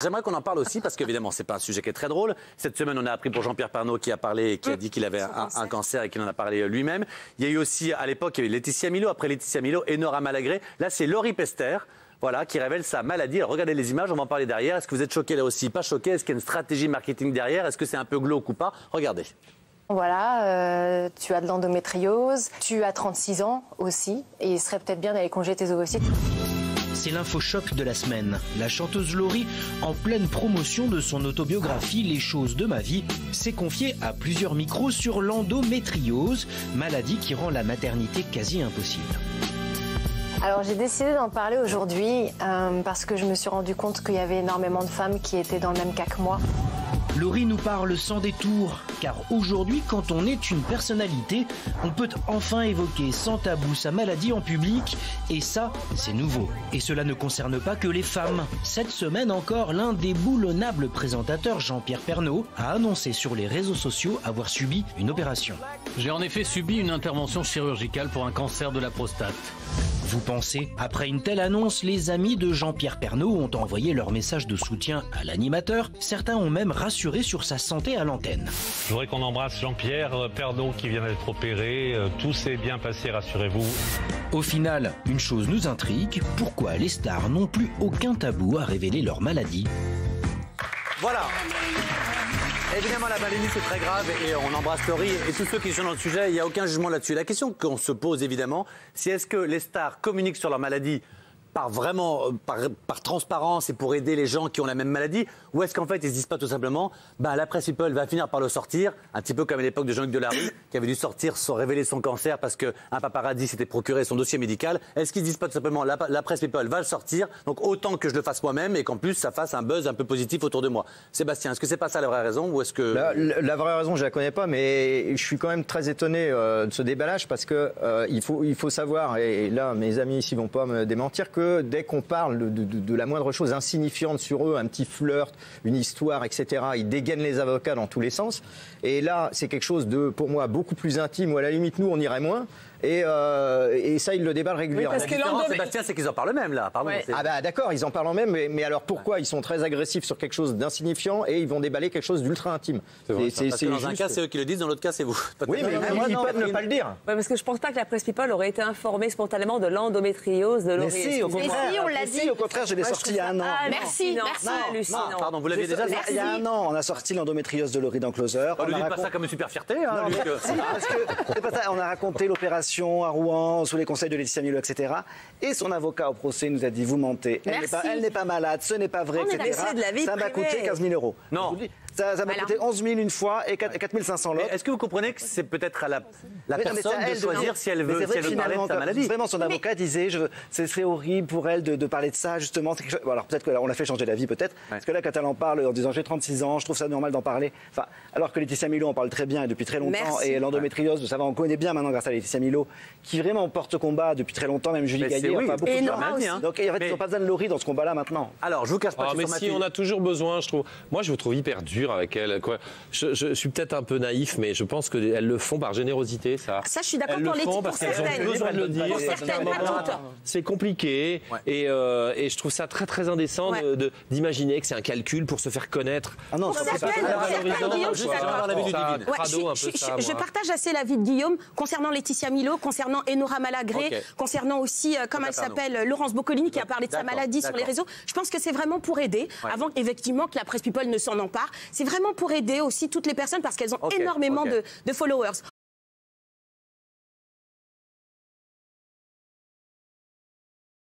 J'aimerais qu'on en parle aussi parce qu'évidemment, c'est pas un sujet qui est très drôle. Cette semaine, on a appris pour Jean-Pierre Pernaut qui a parlé et qui a dit qu'il avait un cancer et qu'il en a parlé lui-même. Il y a eu aussi, à l'époque, il y a eu Laetitia Milo. Après Laetitia Milo, Enora Malagré. Là, c'est Laurie Pester. Voilà, qui révèle sa maladie. Alors, regardez les images, on va en parler derrière. Est-ce que vous êtes choqués là aussi? Pas choqués? Est-ce qu'il y a une stratégie marketing derrière? Est-ce que c'est un peu glauque ou pas? Regardez. Voilà, tu as de l'endométriose, tu as 36 ans aussi, et il serait peut-être bien d'aller congeler tes ovocytes. C'est l'infochoc de la semaine. La chanteuse Laurie, en pleine promotion de son autobiographie Les choses de ma vie, s'est confiée à plusieurs micros sur l'endométriose, maladie qui rend la maternité quasi impossible. Alors j'ai décidé d'en parler aujourd'hui parce que je me suis rendu compte qu'il y avait énormément de femmes qui étaient dans le même cas que moi. Laurie nous parle sans détour, car aujourd'hui, quand on est une personnalité, on peut enfin évoquer sans tabou sa maladie en public, et ça, c'est nouveau. Et cela ne concerne pas que les femmes. Cette semaine encore, l'un des boulonnables présentateurs, Jean-Pierre Pernaut, a annoncé sur les réseaux sociaux avoir subi une opération. J'ai en effet subi une intervention chirurgicale pour un cancer de la prostate. Vous pensez? Après une telle annonce, les amis de Jean-Pierre Pernaut ont envoyé leur message de soutien à l'animateur. Certains ont même rassuré sur sa santé à l'antenne. Je voudrais qu'on embrasse Jean-Pierre Pernaut qui vient d'être opéré. Tout s'est bien passé, rassurez-vous. Au final, une chose nous intrigue, pourquoi les stars n'ont plus aucun tabou à révéler leur maladie? Voilà. Évidemment, la maladie, c'est très grave et on embrasse Laurie et tous ceux qui sont dans le sujet, il n'y a aucun jugement là-dessus. La question qu'on se pose, évidemment, c'est est-ce que les stars communiquent sur leur maladie par transparence et pour aider les gens qui ont la même maladie, ou est-ce qu'en fait ils se disent pas tout simplement la presse people va finir par le sortir, un petit peu comme à l'époque de Jean-Luc Delarue qui avait dû sortir sans révéler son cancer parce qu'un paparazzi s'était procuré son dossier médical. Est-ce qu'ils se disent pas tout simplement la presse people va le sortir, donc autant que je le fasse moi-même et qu'en plus ça fasse un buzz un peu positif autour de moi? Sébastien, est-ce que c'est pas ça la vraie raison ou est-ce que... La vraie raison, je la connais pas, mais je suis quand même très étonné de ce déballage parce que il faut savoir, et là mes amis ici vont pas me démentir, que dès qu'on parle de la moindre chose insignifiante sur eux, un petit flirt, une histoire, etc., ils dégainent les avocats dans tous les sens. Et là, c'est quelque chose de, pour moi, beaucoup plus intime, ou à la limite, nous, on irait moins. Et ça, ils le déballent régulièrement. Oui, parce que la différence, Sébastien, c'est qu'ils en parlent même, là. Pardon, Ah bah d'accord, ils en parlent même, mais alors pourquoi ils sont très agressifs sur quelque chose d'insignifiant et ils vont déballer quelque chose d'ultra intime? Parce que dans un cas, c'est eux qui le disent, dans l'autre cas, c'est vous. Oui, mais ils peuvent ne pas le dire. Ouais, parce que je pense pas que la presse people aurait été informée spontanément de l'endométriose de Laurie. Mais si, au contraire, on l'a dit. au contraire, je l'ai sorti il y a un an. Merci. Hallucinant. Pardon, vous l'aviez déjà sorti? Il y a un an, on a sorti l'endométriose de Laurie dans Closer. Ne dites pas ça comme une super fierté. Hein, Parce que c'est pas ça. On a raconté l'opération à Rouen sous les conseils de Laetitia Milo, etc. Et son avocat au procès nous a dit vous mentez. Elle n'est pas malade, ce n'est pas vrai, etc. Ça m'a coûté 15 000 €. Non. Ça m'a coûté 11 000 une fois et 4 500 l'autre. Est-ce que vous comprenez que c'est peut-être à la personne de choisir si elle veut parler de sa maladie? Vraiment, son avocat disait ce serait horrible pour elle de parler de ça, justement. Bon, alors peut-être qu'on l'a fait changer d'avis, peut-être. Parce que là, quand elle en parle en disant j'ai 36 ans, je trouve ça normal d'en parler. Enfin, alors que Laetitia Milo en parle très bien et depuis très longtemps. Et l'endométriose, ça va, on connaît bien maintenant grâce à Laetitia Milo, qui vraiment porte combat depuis très longtemps, même Julie Gaillet. Enfin, beaucoup de gens. Donc en fait, ils n'ont pas besoin de Laurie dans ce combat-là maintenant. Alors, je vous cache pas que mais si on a toujours besoin, je trouve. Moi, je vous trouve hyper dur avec elle. Quoi. Je suis peut-être un peu naïf, mais je pense qu'elles le font par générosité, ça. Ça, je suis d'accord elles pour le font parce qu'elles ont besoin de le dire. C'est compliqué. Et je trouve ça très, très indécent d'imaginer que c'est un calcul pour se faire connaître. Ah non, c'est pas je partage assez l'avis de Guillaume concernant Laetitia Milo, concernant Enora Malagré, concernant aussi, comme elle s'appelle, Laurence Boccolini, qui a parlé de sa maladie sur les réseaux. Je pense que c'est vraiment pour aider, avant effectivement que la presse people ne s'en empare. C'est vraiment pour aider aussi toutes les personnes parce qu'elles ont énormément de followers.